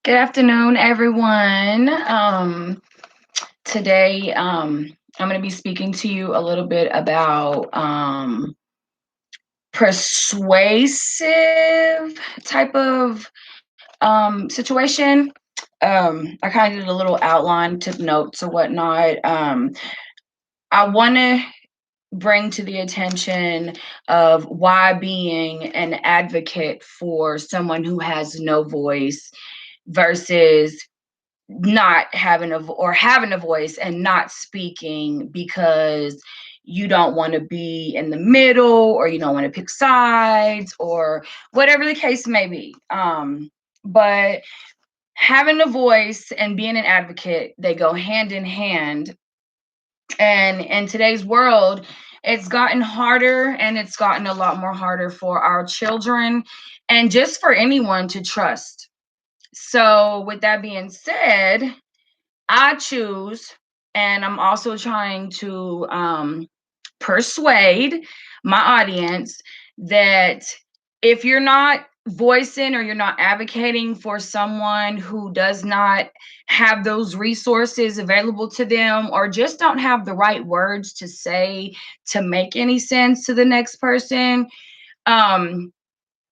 Good afternoon, everyone. Today, I'm going to be speaking to you a little bit about persuasive type of situation. I kind of did a little outline, took notes or whatnot. I want to bring to the attention of why being an advocate for someone who has no voice versus not having having a voice and not speaking because you don't want to be in the middle or you don't want to pick sides or whatever the case may be. But having a voice and being an advocate, they go hand in hand. And in today's world, it's gotten harder, and it's gotten a lot more harder for our children and just for anyone to trust. So with that being said, I choose, and I'm also trying to persuade my audience that if you're not voicing or you're not advocating for someone who does not have those resources available to them or just don't have the right words to say to make any sense to the next person, um,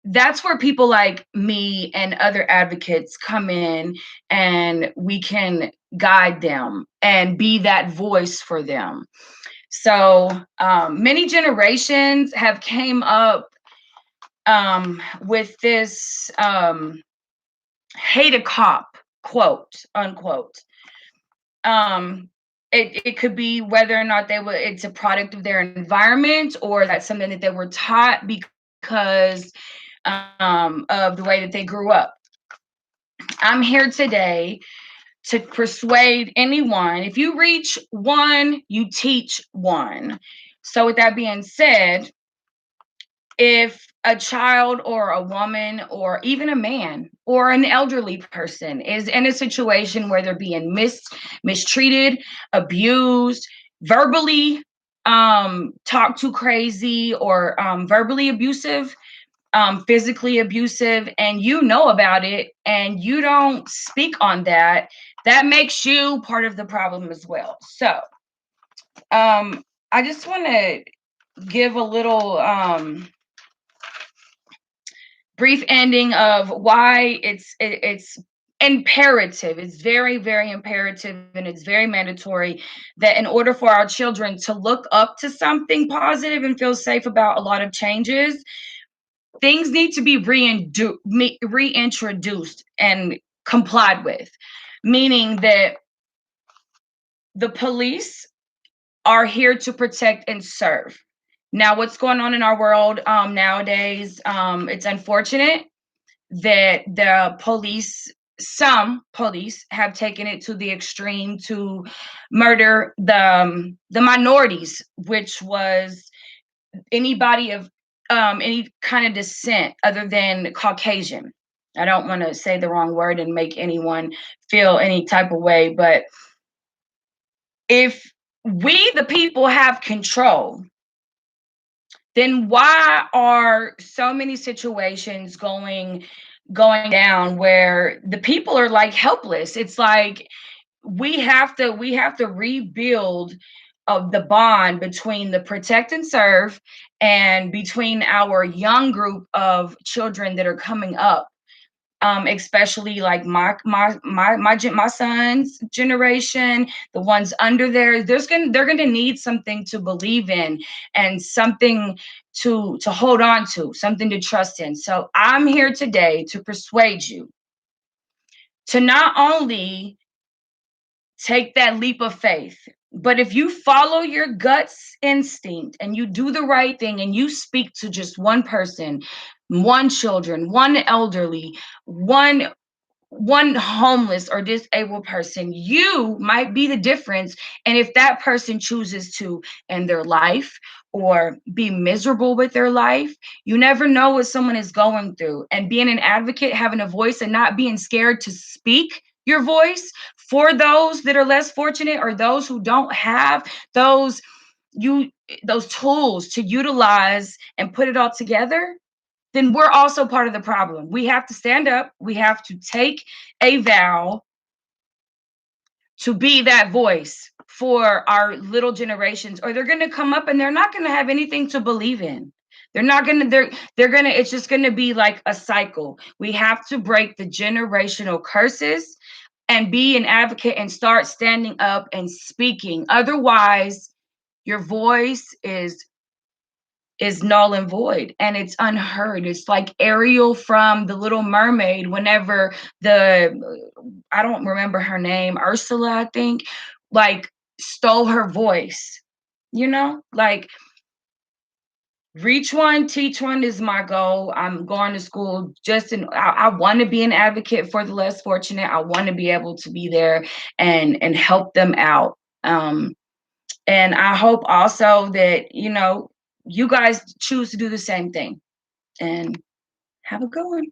that's where people like me and other advocates come in, and we can guide them and be that voice for them. So many generations have came up with this hate a cop, quote unquote. It could be whether or not it's a product of their environment, or that's something that they were taught because of the way that they grew up. I'm here today to persuade anyone. If you reach one, you teach one. So, with that being said, if a child or a woman or even a man or an elderly person is in a situation where they're being mistreated, abused, verbally talked to crazy, or verbally abusive, physically abusive, and you know about it and you don't speak on that, that makes you part of the problem as well. So, I just want to give a little brief ending of why it's imperative. It's very, very imperative, and it's very mandatory that in order for our children to look up to something positive and feel safe about a lot of changes, things need to be reintroduced and complied with, meaning that the police are here to protect and serve. Now, what's going on in our world nowadays, it's unfortunate that some police have taken it to the extreme to murder the minorities, which was anybody of any kind of descent other than Caucasian. I don't want to say the wrong word and make anyone feel any type of way, but if we, the people, have control, then why are so many situations going down where the people are like helpless? It's like we have to rebuild of the bond between the protect and serve and between our young group of children that are coming up, especially like my son's generation, the ones under there. They're gonna need something to believe in and something to hold on to, something to trust in. So I'm here today to persuade you to not only take that leap of faith, but if you follow your guts instinct and you do the right thing and you speak to just one person, one children, one elderly, one homeless or disabled person, you might be the difference. And if that person chooses to end their life or be miserable with their life, you never know what someone is going through. And being an advocate, having a voice, and not being scared to speak your voice for those that are less fortunate or those who don't have those those tools to utilize and put it all together, then we're also part of the problem. We have to stand up. We have to take a vow to be that voice for our little generations, or they're going to come up and they're not going to have anything to believe in. They're not going to, they're going to, it's just going to be like a cycle. We have to break the generational curses and be an advocate and start standing up and speaking. Otherwise, your voice is null and void and it's unheard. It's like Ariel from The Little Mermaid, whenever I don't remember her name, Ursula, I think, like stole her voice, like reach one, teach one is my goal. I'm going to school I want to be an advocate for the less fortunate. I want to be able to be there and help them out. And I hope also that, you guys choose to do the same thing. And have a good one.